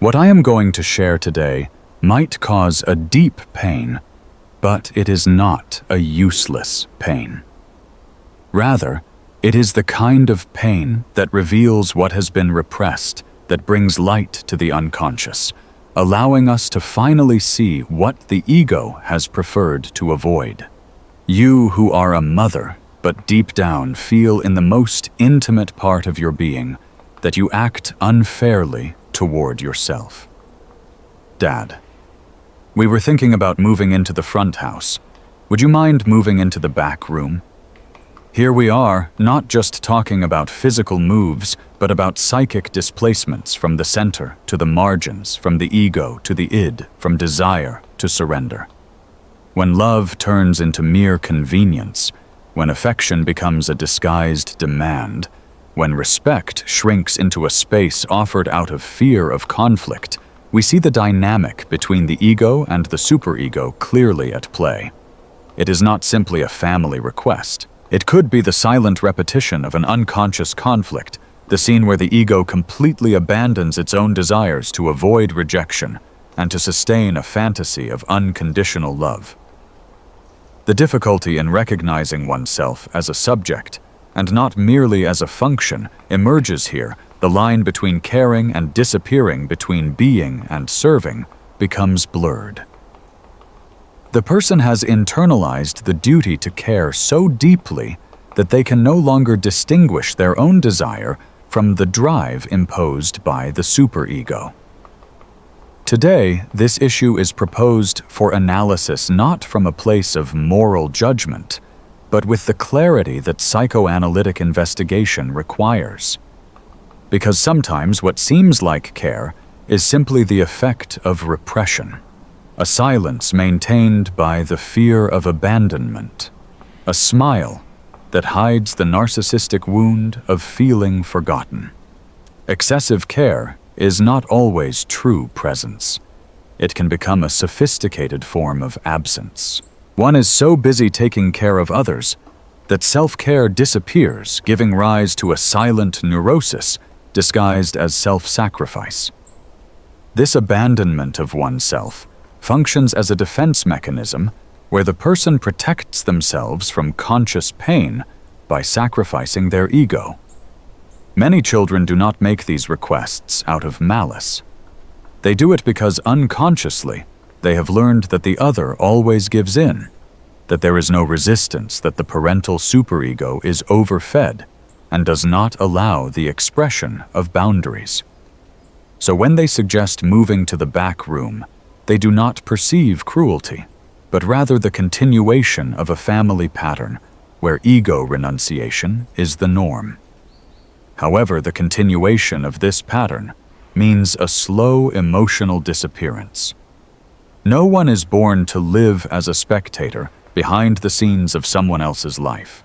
What I am going to share today might cause a deep pain, but it is not a useless pain. Rather, it is the kind of pain that reveals what has been repressed, that brings light to the unconscious, allowing us to finally see what the ego has preferred to avoid. You who are a mother, but deep down feel in the most intimate part of your being that you act unfairly toward yourself. Dad, we were thinking about moving into the front house. Would you mind moving into the back room? Here we are, not just talking about physical moves, but about psychic displacements from the center to the margins, from the ego to the id, from desire to surrender. When love turns into mere convenience, when affection becomes a disguised demand, when respect shrinks into a space offered out of fear of conflict, we see the dynamic between the ego and the superego clearly at play. It is not simply a family request. It could be the silent repetition of an unconscious conflict, the scene where the ego completely abandons its own desires to avoid rejection and to sustain a fantasy of unconditional love. The difficulty in recognizing oneself as a subject, and not merely as a function, emerges here. The line between caring and disappearing, between being and serving, becomes blurred. The person has internalized the duty to care so deeply that they can no longer distinguish their own desire from the drive imposed by the superego. Today, this issue is proposed for analysis not from a place of moral judgment, but with the clarity that psychoanalytic investigation requires. Because sometimes what seems like care is simply the effect of repression. A silence maintained by the fear of abandonment. A smile that hides the narcissistic wound of feeling forgotten. Excessive care is not always true presence. It can become a sophisticated form of absence. One is so busy taking care of others that self-care disappears, giving rise to a silent neurosis disguised as self-sacrifice. This abandonment of oneself functions as a defense mechanism where the person protects themselves from conscious pain by sacrificing their ego. Many children do not make these requests out of malice. They do it because unconsciously they have learned that the other always gives in, that there is no resistance, that the parental superego is overfed and does not allow the expression of boundaries. So when they suggest moving to the back room, they do not perceive cruelty, but rather the continuation of a family pattern where ego renunciation is the norm. However, the continuation of this pattern means a slow emotional disappearance. No one is born to live as a spectator behind the scenes of someone else's life.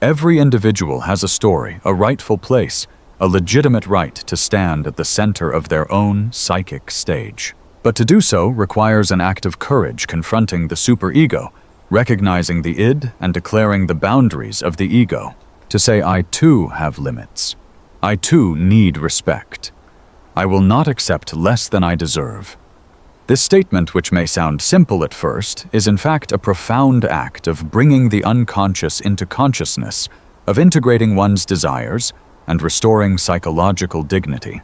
Every individual has a story, a rightful place, a legitimate right to stand at the center of their own psychic stage. But to do so requires an act of courage confronting the superego, recognizing the id and declaring the boundaries of the ego. To say, I too have limits. I too need respect. I will not accept less than I deserve. This statement, which may sound simple at first, is in fact a profound act of bringing the unconscious into consciousness, of integrating one's desires and restoring psychological dignity.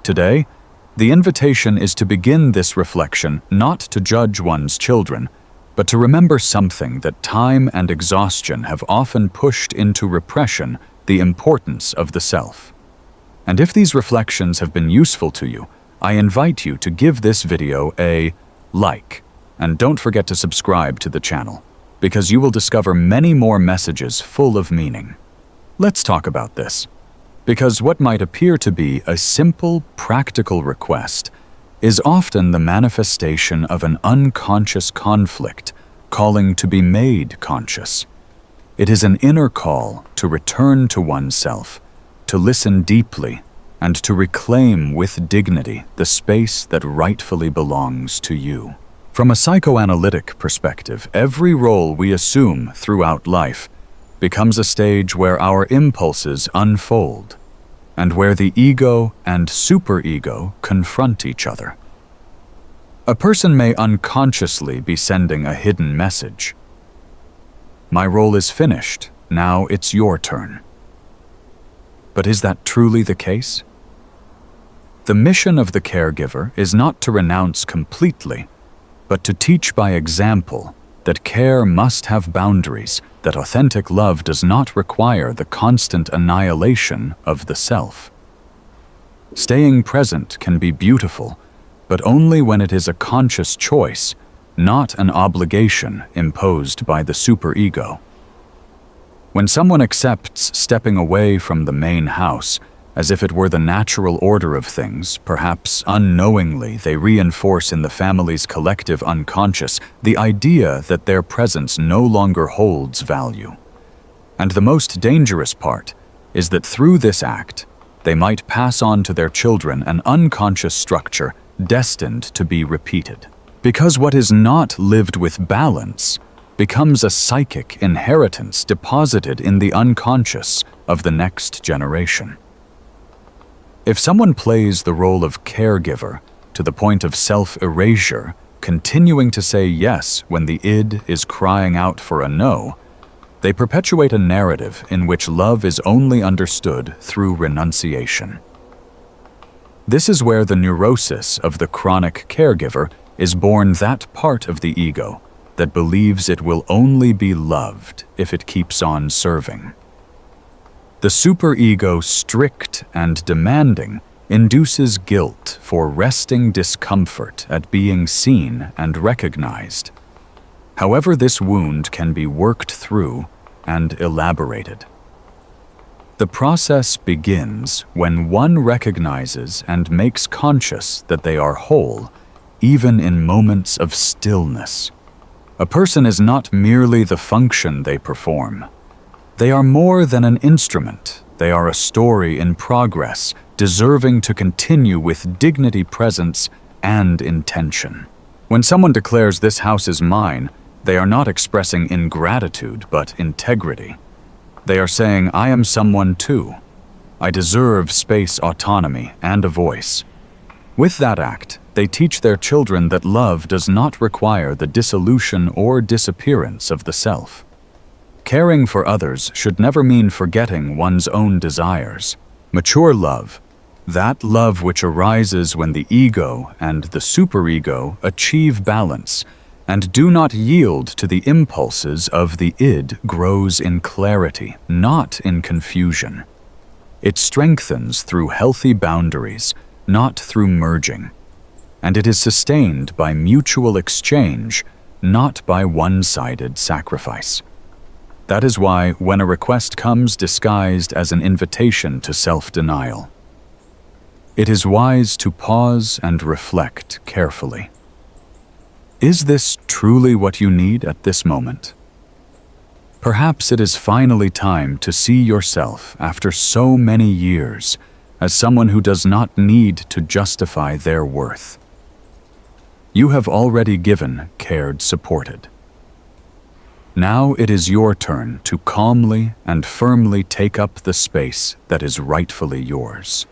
Today, the invitation is to begin this reflection not to judge one's children, but to remember something that time and exhaustion have often pushed into repression: the importance of the self. And if these reflections have been useful to you, I invite you to give this video a like, and don't forget to subscribe to the channel, because you will discover many more messages full of meaning. Let's talk about this. Because what might appear to be a simple, practical request is often the manifestation of an unconscious conflict calling to be made conscious. It is an inner call to return to oneself, to listen deeply, and to reclaim with dignity the space that rightfully belongs to you. From a psychoanalytic perspective, every role we assume throughout life becomes a stage where our impulses unfold. and where the ego and superego confront each other. A person may unconsciously be sending a hidden message. My role is finished, now it's your turn. But is that truly the case? The mission of the caregiver is not to renounce completely, but to teach by example that care must have boundaries, that authentic love does not require the constant annihilation of the self. Staying present can be beautiful, but only when it is a conscious choice, not an obligation imposed by the superego. When someone accepts stepping away from the main house, as if it were the natural order of things, perhaps unknowingly they reinforce in the family's collective unconscious the idea that their presence no longer holds value. And the most dangerous part is that through this act, they might pass on to their children an unconscious structure destined to be repeated. Because what is not lived with balance becomes a psychic inheritance deposited in the unconscious of the next generation. If someone plays the role of caregiver to the point of self-erasure, continuing to say yes when the id is crying out for a no, they perpetuate a narrative in which love is only understood through renunciation. This is where the neurosis of the chronic caregiver is born, that part of the ego that believes it will only be loved if it keeps on serving. The superego, strict and demanding, induces guilt for resting discomfort at being seen and recognized. However, this wound can be worked through and elaborated. The process begins when one recognizes and makes conscious that they are whole, even in moments of stillness. A person is not merely the function they perform. They are more than an instrument. They are a story in progress, deserving to continue with dignity, presence, and intention. When someone declares this house is mine, they are not expressing ingratitude, but integrity. They are saying, I am someone too. I deserve space, autonomy, and a voice. With that act, they teach their children that love does not require the dissolution or disappearance of the self. Caring for others should never mean forgetting one's own desires. Mature love, that love which arises when the ego and the superego achieve balance and do not yield to the impulses of the id, grows in clarity, not in confusion. It strengthens through healthy boundaries, not through merging. And it is sustained by mutual exchange, not by one-sided sacrifice. That is why when a request comes disguised as an invitation to self-denial, it is wise to pause and reflect carefully. Is this truly what you need at this moment? Perhaps it is finally time to see yourself after so many years as someone who does not need to justify their worth. You have already given, cared, supported. Now it is your turn to calmly and firmly take up the space that is rightfully yours.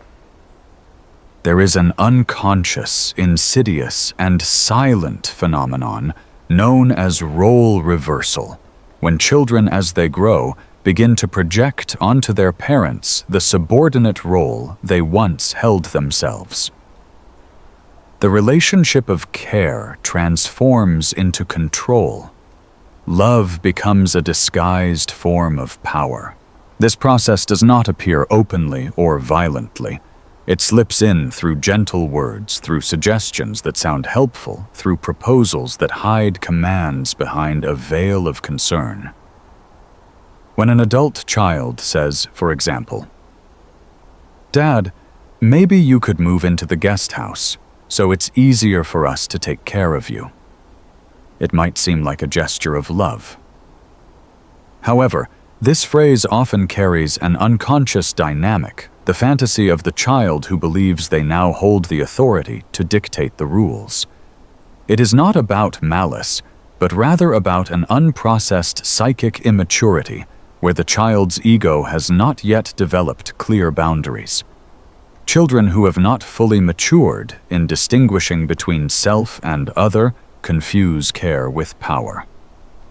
There is an unconscious, insidious, and silent phenomenon known as role reversal, when children as they grow begin to project onto their parents the subordinate role they once held themselves. The relationship of care transforms into control. Love becomes a disguised form of power. This process does not appear openly or violently. It slips in through gentle words, through suggestions that sound helpful, through proposals that hide commands behind a veil of concern. When an adult child says, for example, "Dad, maybe you could move into the guest house, so it's easier for us to take care of you." It might seem like a gesture of love. However, this phrase often carries an unconscious dynamic, the fantasy of the child who believes they now hold the authority to dictate the rules. It is not about malice, but rather about an unprocessed psychic immaturity where the child's ego has not yet developed clear boundaries. Children who have not fully matured in distinguishing between self and other confuse care with power.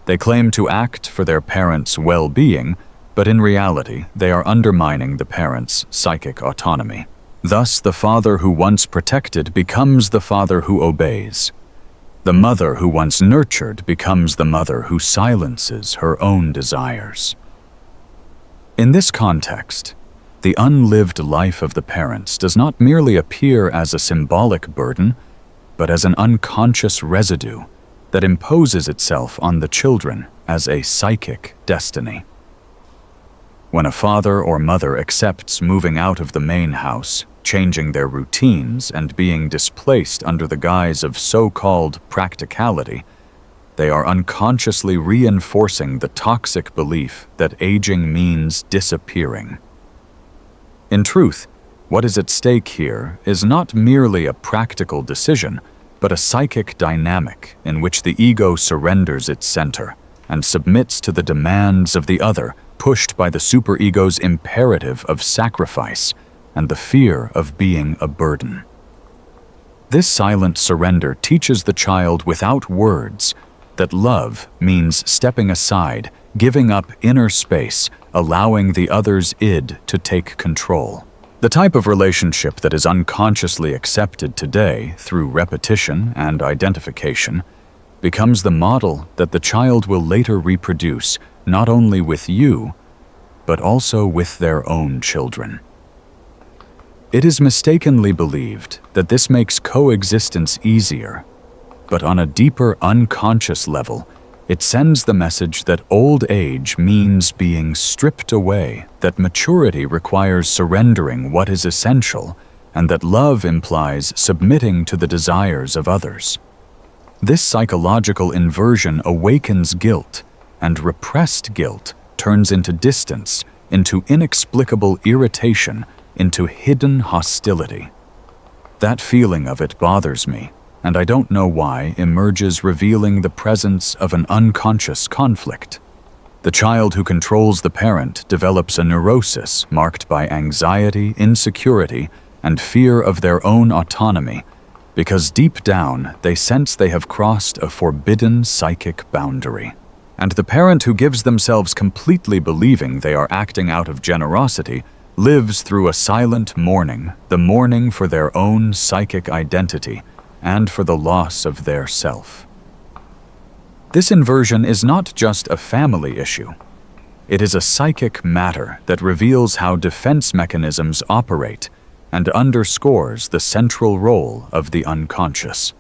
They claim to act for their parents' well-being, but in reality, they are undermining the parents' psychic autonomy. Thus, the father who once protected becomes the father who obeys. The mother who once nurtured becomes the mother who silences her own desires. In this context, the unlived life of the parents does not merely appear as a symbolic burden, but as an unconscious residue that imposes itself on the children as a psychic destiny. When a father or mother accepts moving out of the main house, changing their routines, and being displaced under the guise of so-called practicality, they are unconsciously reinforcing the toxic belief that aging means disappearing. In truth, what is at stake here is not merely a practical decision, but a psychic dynamic in which the ego surrenders its center and submits to the demands of the other, pushed by the superego's imperative of sacrifice and the fear of being a burden. This silent surrender teaches the child without words that love means stepping aside, giving up inner space, allowing the other's id to take control. The type of relationship that is unconsciously accepted today through repetition and identification becomes the model that the child will later reproduce not only with you, but also with their own children. It is mistakenly believed that this makes coexistence easier, but on a deeper unconscious level, it sends the message that old age means being stripped away, that maturity requires surrendering what is essential, and that love implies submitting to the desires of others. This psychological inversion awakens guilt, and repressed guilt turns into distance, into inexplicable irritation, into hidden hostility. That feeling of it bothers me, and I don't know why emerges revealing the presence of an unconscious conflict. The child who controls the parent develops a neurosis marked by anxiety, insecurity, and fear of their own autonomy, because deep down they sense they have crossed a forbidden psychic boundary. And the parent who gives themselves completely believing they are acting out of generosity lives through a silent mourning, the mourning for their own psychic identity and for the loss of their self. This inversion is not just a family issue. It is a psychic matter that reveals how defense mechanisms operate and underscores the central role of the unconscious.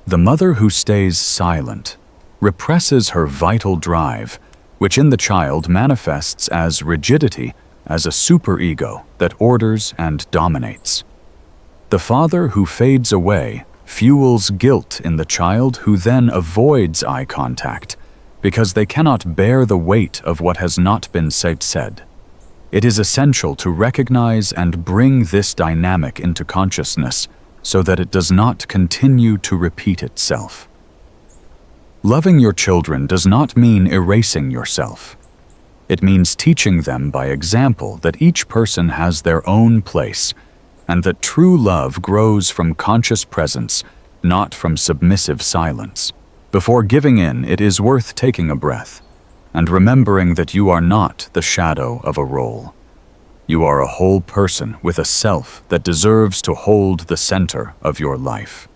The mother who stays silent represses her vital drive, which in the child manifests as rigidity, as a superego that orders and dominates. The father who fades away fuels guilt in the child, who then avoids eye contact because they cannot bear the weight of what has not been said. It is essential to recognize and bring this dynamic into consciousness so that it does not continue to repeat itself. Loving your children does not mean erasing yourself. It means teaching them by example that each person has their own place, and that true love grows from conscious presence, not from submissive silence. Before giving in, it is worth taking a breath and remembering that you are not the shadow of a role. You are a whole person with a self that deserves to hold the center of your life.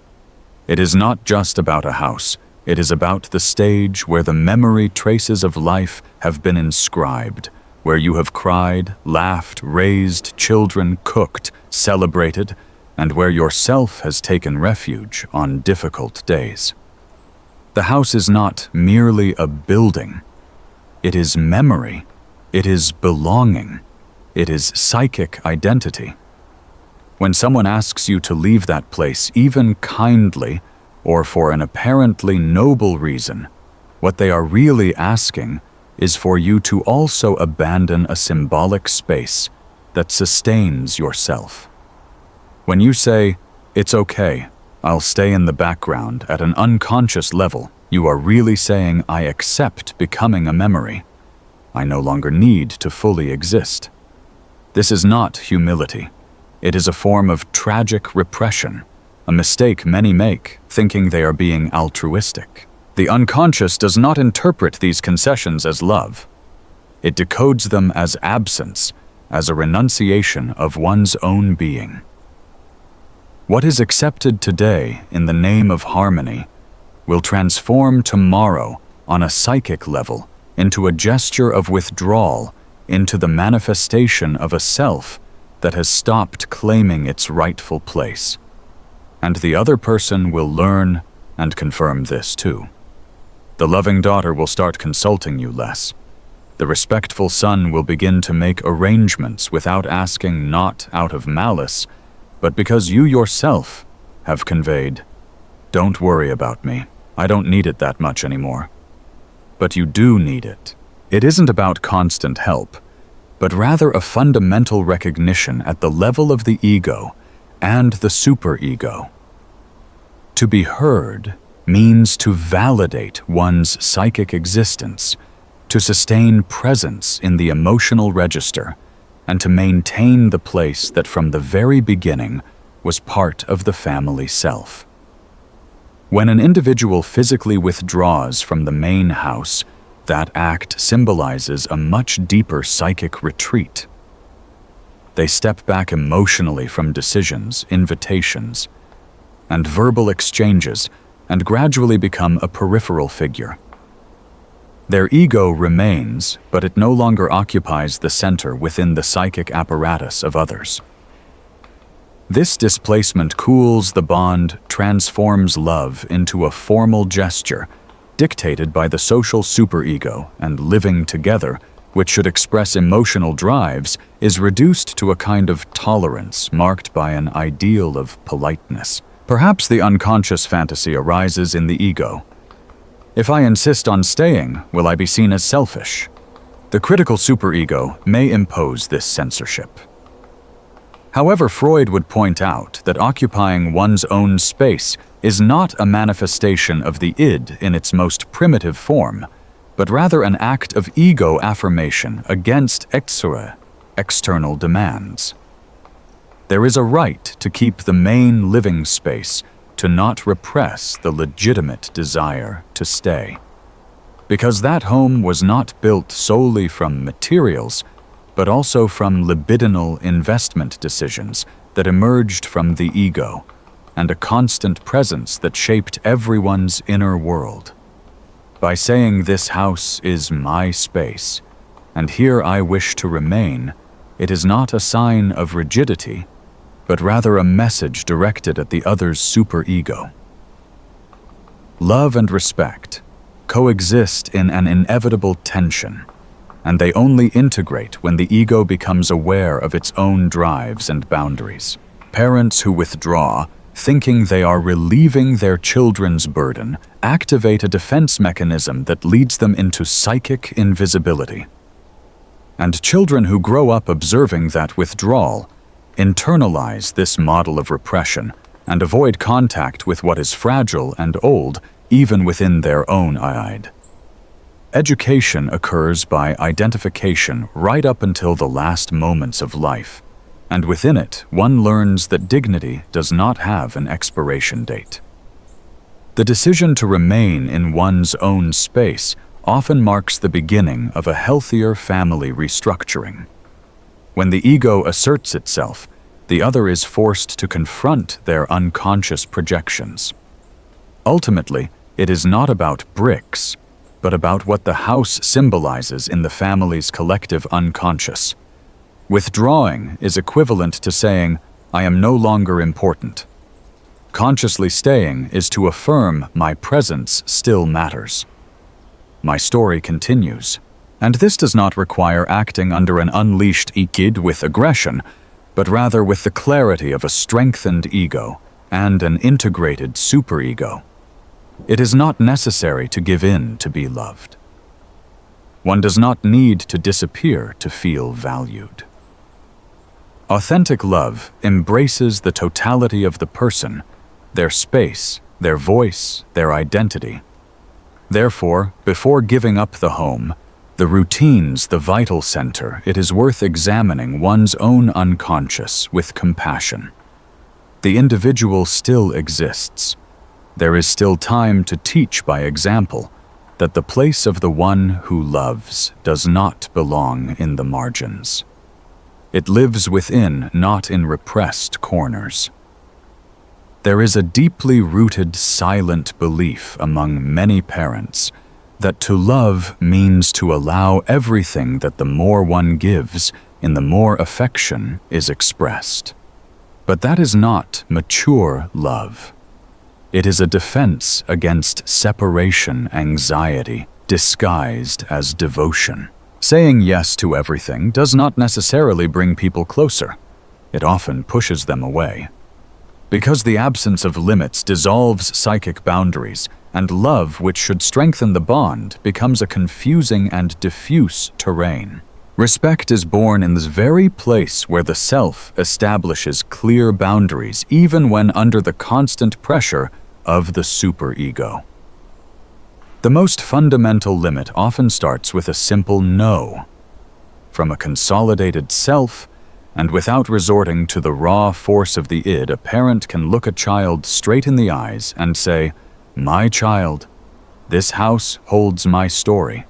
It is not just about a house. It is about the stage where the memory traces of life have been inscribed, where you have cried, laughed, raised children, cooked, celebrated, and where yourself has taken refuge on difficult days. The house is not merely a building. It is memory. It is belonging. It is psychic identity. When someone asks you to leave that place, even kindly, or for an apparently noble reason, what they are really asking is for you to also abandon a symbolic space that sustains yourself. When you say, "It's okay, I'll stay in the background," at an unconscious level, you are really saying, "I accept becoming a memory. I no longer need to fully exist." This is not humility. It is a form of tragic repression, a mistake many make, thinking they are being altruistic. The unconscious does not interpret these concessions as love. It decodes them as absence, as a renunciation of one's own being. What is accepted today in the name of harmony will transform tomorrow on a psychic level into a gesture of withdrawal, into the manifestation of a self that has stopped claiming its rightful place. And the other person will learn and confirm this too. The loving daughter will start consulting you less. The respectful son will begin to make arrangements without asking, not out of malice, but because you yourself have conveyed, "Don't worry about me. I don't need it that much anymore." But you do need it. It isn't about constant help, but rather a fundamental recognition at the level of the ego and the superego. To be heard means to validate one's psychic existence, to sustain presence in the emotional register, and to maintain the place that from the very beginning was part of the family self. When an individual physically withdraws from the main house, that act symbolizes a much deeper psychic retreat. They step back emotionally from decisions, invitations, and verbal exchanges, and gradually become a peripheral figure. Their ego remains, but it no longer occupies the center within the psychic apparatus of others. This displacement cools the bond, transforms love into a formal gesture, dictated by the social superego, and living together, which should express emotional drives, is reduced to a kind of tolerance marked by an ideal of politeness. Perhaps the unconscious fantasy arises in the ego. If I insist on staying, will I be seen as selfish? The critical superego may impose this censorship. However, Freud would point out that occupying one's own space is not a manifestation of the id in its most primitive form, but rather an act of ego affirmation against external demands. There is a right to keep the main living space, to not repress the legitimate desire to stay. Because that home was not built solely from materials, but also from libidinal investment decisions that emerged from the ego, and a constant presence that shaped everyone's inner world. By saying this house is my space, and here I wish to remain, it is not a sign of rigidity, but rather a message directed at the other's superego. Love and respect coexist in an inevitable tension, and they only integrate when the ego becomes aware of its own drives and boundaries. Parents who withdraw, thinking they are relieving their children's burden, activate a defense mechanism that leads them into psychic invisibility. And children who grow up observing that withdrawal internalize this model of repression and avoid contact with what is fragile and old, even within their own id. Education occurs by identification right up until the last moments of life, and within it, one learns that dignity does not have an expiration date. The decision to remain in one's own space often marks the beginning of a healthier family restructuring. When the ego asserts itself, the other is forced to confront their unconscious projections. Ultimately, it is not about bricks, but about what the house symbolizes in the family's collective unconscious. Withdrawing is equivalent to saying, "I am no longer important." Consciously staying is to affirm my presence still matters. My story continues, and this does not require acting under an unleashed id with aggression, but rather with the clarity of a strengthened ego and an integrated superego. It is not necessary to give in to be loved. One does not need to disappear to feel valued. Authentic love embraces the totality of the person, their space, their voice, their identity. Therefore, before giving up the home, The routine's the vital center. It is worth examining one's own unconscious with compassion. The individual still exists. There is still time to teach by example that the place of the one who loves does not belong in the margins. It lives within, not in repressed corners. There is a deeply rooted silent belief among many parents that to love means to allow everything that the more one gives, in the more affection is expressed. But that is not mature love. It is a defense against separation anxiety disguised as devotion. Saying yes to everything does not necessarily bring people closer. It often pushes them away. Because the absence of limits dissolves psychic boundaries, and love, which should strengthen the bond, becomes a confusing and diffuse terrain. Respect is born in this very place where the self establishes clear boundaries, even when under the constant pressure of the superego. The most fundamental limit often starts with a simple no. From a consolidated self, and without resorting to the raw force of the id, a parent can look a child straight in the eyes and say, "My child, this house holds my story.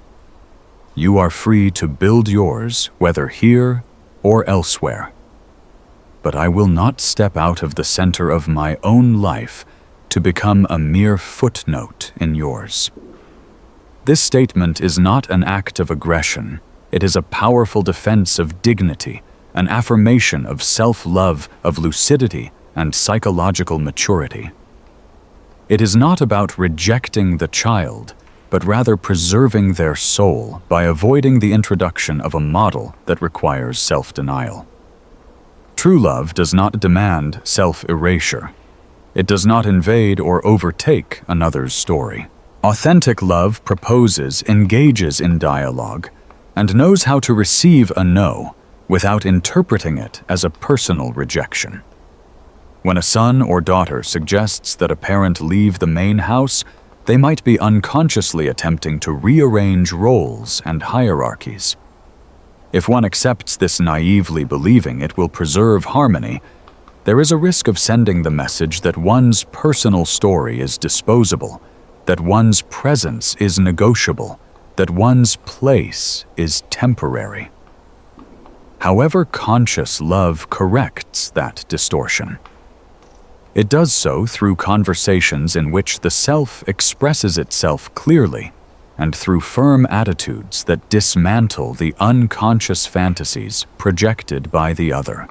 You are free to build yours, whether here or elsewhere. But I will not step out of the center of my own life to become a mere footnote in yours." This statement is not an act of aggression. It is a powerful defense of dignity, an affirmation of self-love, of lucidity, and psychological maturity. It is not about rejecting the child, but rather preserving their soul by avoiding the introduction of a model that requires self-denial. True love does not demand self-erasure. It does not invade or overtake another's story. Authentic love proposes, engages in dialogue, and knows how to receive a no without interpreting it as a personal rejection. When a son or daughter suggests that a parent leave the main house, they might be unconsciously attempting to rearrange roles and hierarchies. If one accepts this naively believing it will preserve harmony, there is a risk of sending the message that one's personal story is disposable, that one's presence is negotiable, that one's place is temporary. However, conscious love corrects that distortion. It does so through conversations in which the self expresses itself clearly, and through firm attitudes that dismantle the unconscious fantasies projected by the other.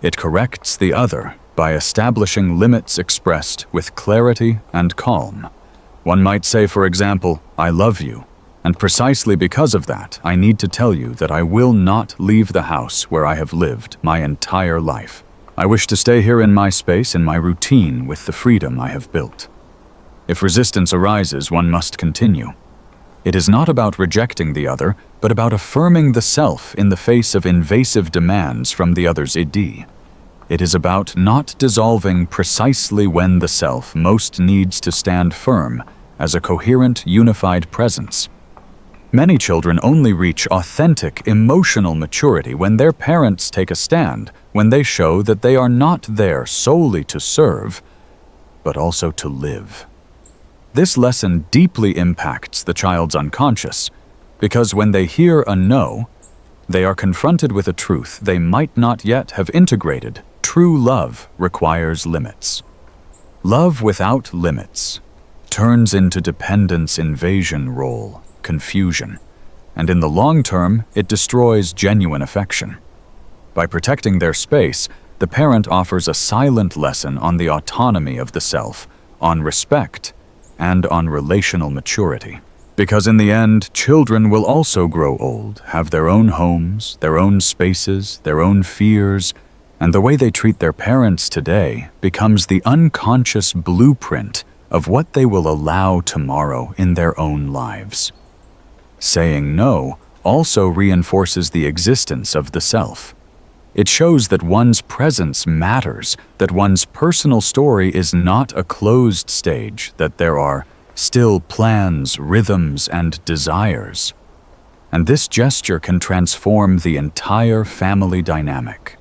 It corrects the other by establishing limits expressed with clarity and calm. One might say, for example, "I love you, and precisely because of that, I need to tell you that I will not leave the house where I have lived my entire life. I wish to stay here in my space, in my routine, with the freedom I have built." If resistance arises, one must continue. It is not about rejecting the other, but about affirming the self in the face of invasive demands from the other's id. It is about not dissolving precisely when the self most needs to stand firm as a coherent, unified presence. Many children only reach authentic emotional maturity when their parents take a stand, when they show that they are not there solely to serve, but also to live. This lesson deeply impacts the child's unconscious, because when they hear a no, they are confronted with a truth they might not yet have integrated. True love requires limits. Love without limits turns into dependence, invasion role, confusion, and in the long term, it destroys genuine affection. By protecting their space, the parent offers a silent lesson on the autonomy of the self, on respect, and on relational maturity. Because in the end, children will also grow old, have their own homes, their own spaces, their own fears, and the way they treat their parents today becomes the unconscious blueprint of what they will allow tomorrow in their own lives. Saying no also reinforces the existence of the self. It shows that one's presence matters, that one's personal story is not a closed stage, that there are still plans, rhythms, and desires. and this gesture can transform the entire family dynamic.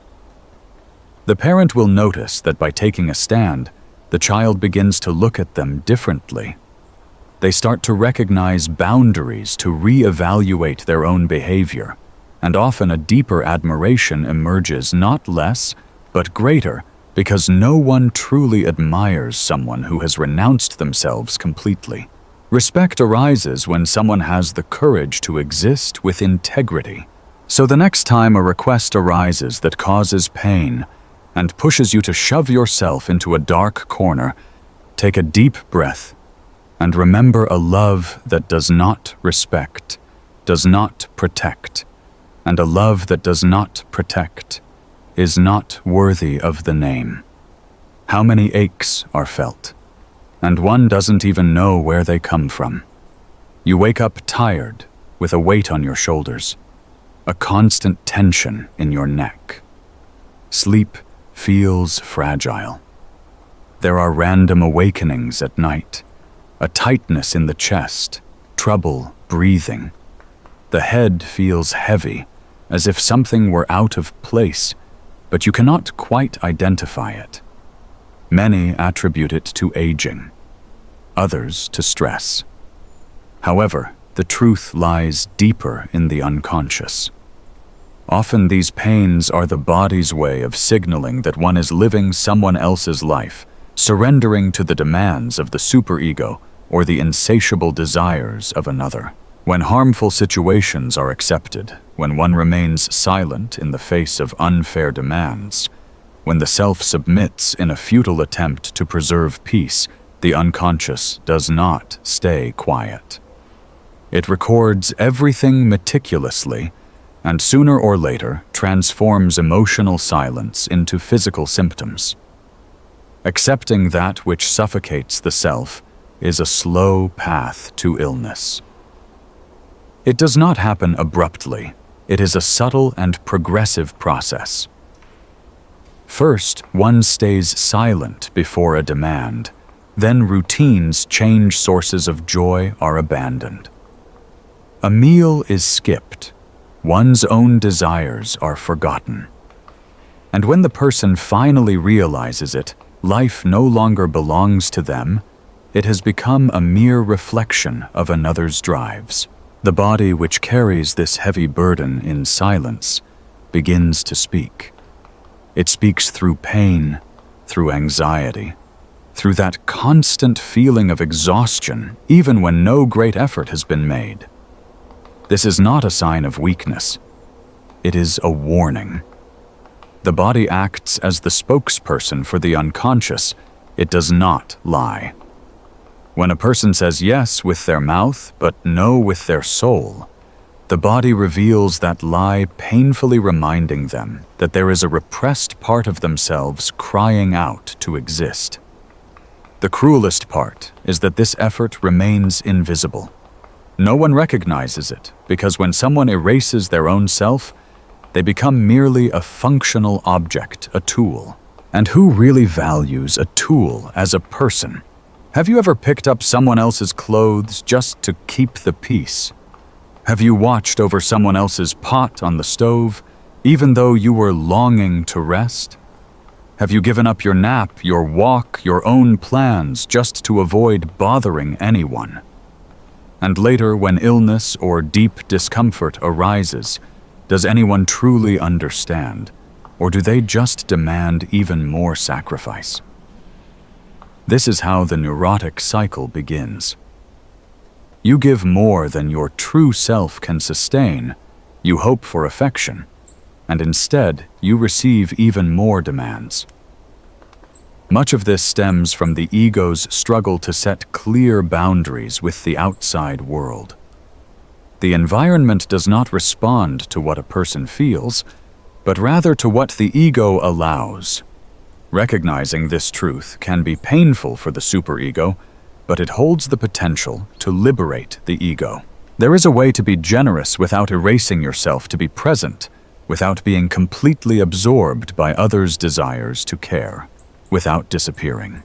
The parent will notice that by taking a stand, the child begins to look at them differently. They start to recognize boundaries to re-evaluate their own behavior, and often a deeper admiration emerges, not less, but greater, because no one truly admires someone who has renounced themselves completely. Respect arises when someone has the courage to exist with integrity. So the next time a request arises that causes pain and pushes you to shove yourself into a dark corner, take a deep breath and remember a love that does not respect, does not protect, and a love that does not protect is not worthy of the name. How many aches are felt, and one doesn't even know where they come from. You wake up tired, with a weight on your shoulders, a constant tension in your neck. Sleep feels fragile. There are random awakenings at night, a tightness in the chest, trouble breathing. The head feels heavy, as if something were out of place, but you cannot quite identify it. Many attribute it to aging, others to stress. However, the truth lies deeper in the unconscious. Often these pains are the body's way of signaling that one is living someone else's life, surrendering to the demands of the superego or the insatiable desires of another. When harmful situations are accepted, when one remains silent in the face of unfair demands, when the self submits in a futile attempt to preserve peace, the unconscious does not stay quiet. It records everything meticulously and sooner or later transforms emotional silence into physical symptoms. Accepting that which suffocates the self is a slow path to illness. It does not happen abruptly. It is a subtle and progressive process. First, one stays silent before a demand. Then routines change, sources of joy are abandoned. A meal is skipped. One's own desires are forgotten. And when the person finally realizes it, life no longer belongs to them. It has become a mere reflection of another's drives. The body which carries this heavy burden in silence begins to speak. It speaks through pain, through anxiety, through that constant feeling of exhaustion, even when no great effort has been made. This is not a sign of weakness. It is a warning. The body acts as the spokesperson for the unconscious. It does not lie. When a person says yes with their mouth, but no with their soul, the body reveals that lie, painfully reminding them that there is a repressed part of themselves crying out to exist. The cruelest part is that this effort remains invisible. No one recognizes it, because when someone erases their own self, they become merely a functional object, a tool. And who really values a tool as a person? Have you ever picked up someone else's clothes just to keep the peace? Have you watched over someone else's pot on the stove, even though you were longing to rest? Have you given up your nap, your walk, your own plans just to avoid bothering anyone? And later, when illness or deep discomfort arises, does anyone truly understand, or do they just demand even more sacrifice? This is how the neurotic cycle begins. You give more than your true self can sustain, you hope for affection, and instead you receive even more demands. Much of this stems from the ego's struggle to set clear boundaries with the outside world. The environment does not respond to what a person feels, but rather to what the ego allows. Recognizing this truth can be painful for the superego, but it holds the potential to liberate the ego. There is a way to be generous without erasing yourself, to be present, without being completely absorbed by others' desires to care, without disappearing.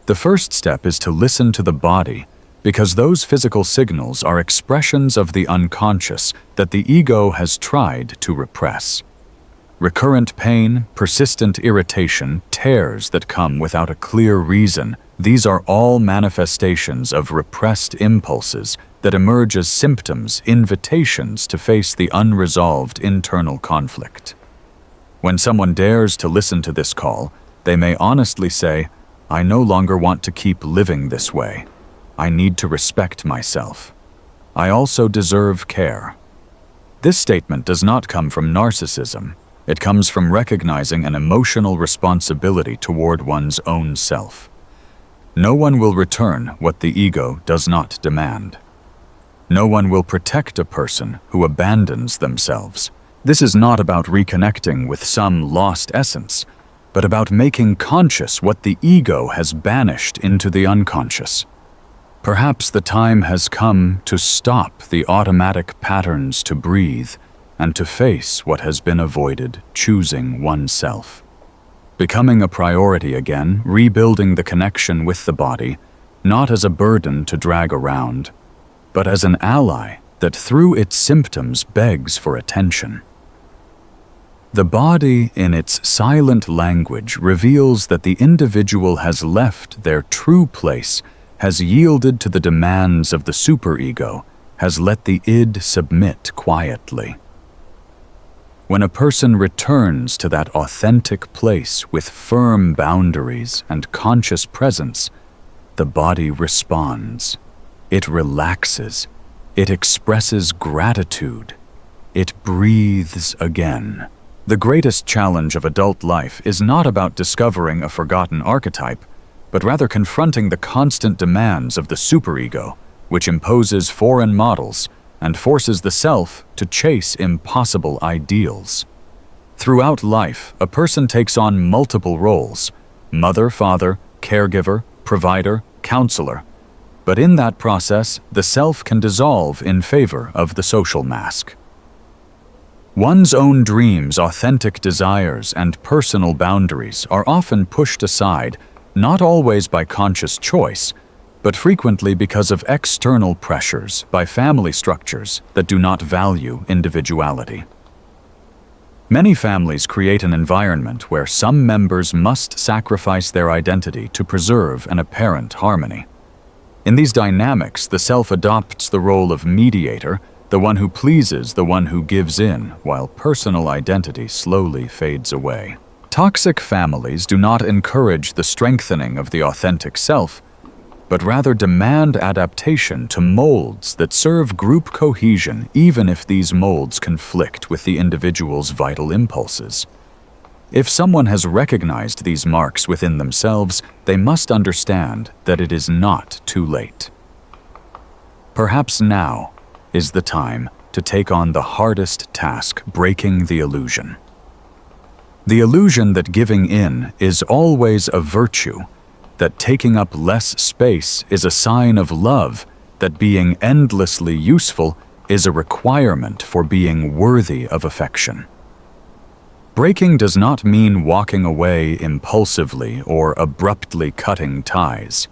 The first step is to listen to the body because those physical signals are expressions of the unconscious that the ego has tried to repress. Recurrent pain, persistent irritation, tears that come without a clear reason, these are all manifestations of repressed impulses that emerge as symptoms, invitations to face the unresolved internal conflict. When someone dares to listen to this call, they may honestly say, "I no longer want to keep living this way. I need to respect myself. I also deserve care." This statement does not come from narcissism. It comes from recognizing an emotional responsibility toward one's own self. No one will return what the ego does not demand. No one will protect a person who abandons themselves. This is not about reconnecting with some lost essence, but about making conscious what the ego has banished into the unconscious. Perhaps the time has come to stop the automatic patterns, to breathe, and to face what has been avoided, choosing oneself. Becoming a priority again, rebuilding the connection with the body, not as a burden to drag around, but as an ally that through its symptoms begs for attention. The body, in its silent language, reveals that the individual has left their true place, has yielded to the demands of the superego, has let the id submit quietly. When a person returns to that authentic place with firm boundaries and conscious presence, the body responds. It relaxes. It expresses gratitude. It breathes again. The greatest challenge of adult life is not about discovering a forgotten archetype, but rather confronting the constant demands of the superego, which imposes foreign models and forces the self to chase impossible ideals. Throughout life, a person takes on multiple roles: mother, father, caregiver, provider, counselor. But in that process, the self can dissolve in favor of the social mask. One's own dreams, authentic desires, and personal boundaries are often pushed aside, not always by conscious choice, but frequently because of external pressures by family structures that do not value individuality. Many families create an environment where some members must sacrifice their identity to preserve an apparent harmony. In these dynamics, the self adopts the role of mediator, the one who pleases, the one who gives in, while personal identity slowly fades away. Toxic families do not encourage the strengthening of the authentic self, but rather demand adaptation to molds that serve group cohesion, even if these molds conflict with the individual's vital impulses. If someone has recognized these marks within themselves, they must understand that it is not too late. Perhaps now is the time to take on the hardest task: breaking the illusion. The illusion that giving in is always a virtue, that taking up less space is a sign of love, that being endlessly useful is a requirement for being worthy of affection. Breaking does not mean walking away impulsively or abruptly cutting ties.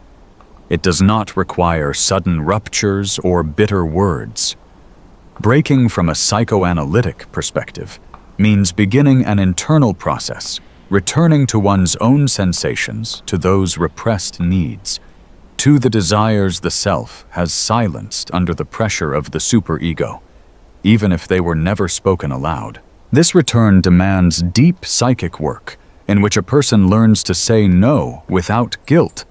It does not require sudden ruptures or bitter words. Breaking from a psychoanalytic perspective means beginning an internal process, returning to one's own sensations, to those repressed needs, to the desires the self has silenced under the pressure of the superego, even if they were never spoken aloud. This return demands deep psychic work, in which a person learns to say no without guilt,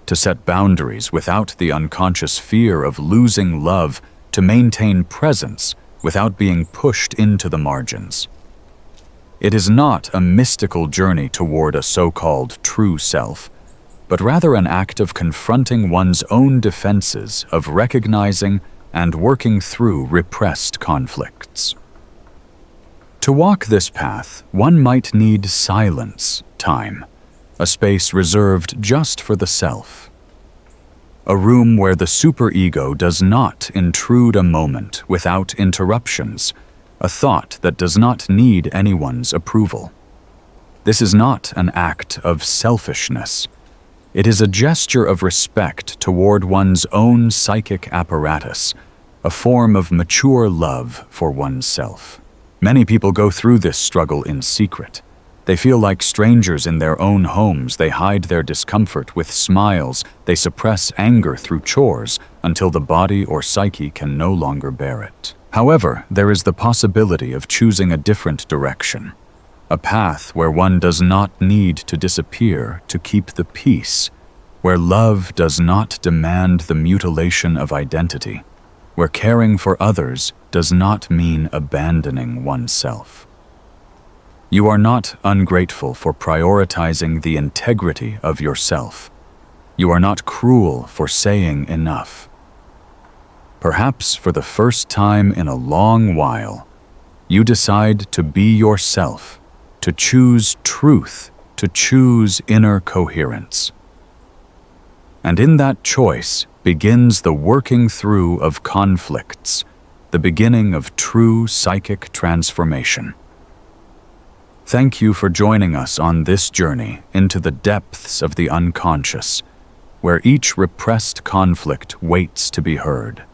to set boundaries without the unconscious fear of losing love, to maintain presence without being pushed into the margins. It is not a mystical journey toward a so-called true self, but rather an act of confronting one's own defenses, of recognizing and working through repressed conflicts. To walk this path, one might need silence, time, a space reserved just for the self. A room where the superego does not intrude a moment without interruptions, a thought that does not need anyone's approval. This is not an act of selfishness. It is a gesture of respect toward one's own psychic apparatus, a form of mature love for oneself. Many people go through this struggle in secret. They feel like strangers in their own homes. They hide their discomfort with smiles. They suppress anger through chores until the body or psyche can no longer bear it. However, there is the possibility of choosing a different direction, a path where one does not need to disappear to keep the peace, where love does not demand the mutilation of identity, where caring for others does not mean abandoning oneself. You are not ungrateful for prioritizing the integrity of yourself. You are not cruel for saying enough. Perhaps for the first time in a long while, you decide to be yourself, to choose truth, to choose inner coherence. And in that choice begins the working through of conflicts, the beginning of true psychic transformation. Thank you for joining us on this journey into the depths of the unconscious, where each repressed conflict waits to be heard.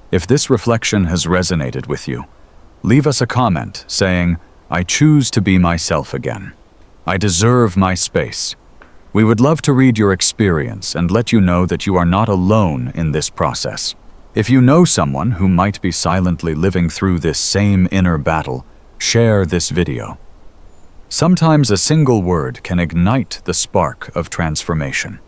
If this reflection has resonated with you, leave us a comment saying, "I choose to be myself again. I deserve my space." We would love to read your experience and let you know that you are not alone in this process. If you know someone who might be silently living through this same inner battle, share this video. Sometimes a single word can ignite the spark of transformation.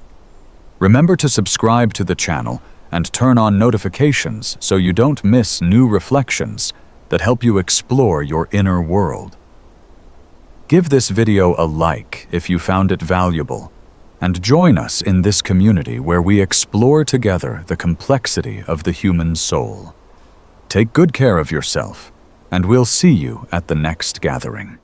Remember to subscribe to the channel and turn on notifications so you don't miss new reflections that help you explore your inner world. Give this video a like if you found it valuable, and join us in this community where we explore together the complexity of the human soul. Take good care of yourself, and we'll see you at the next gathering.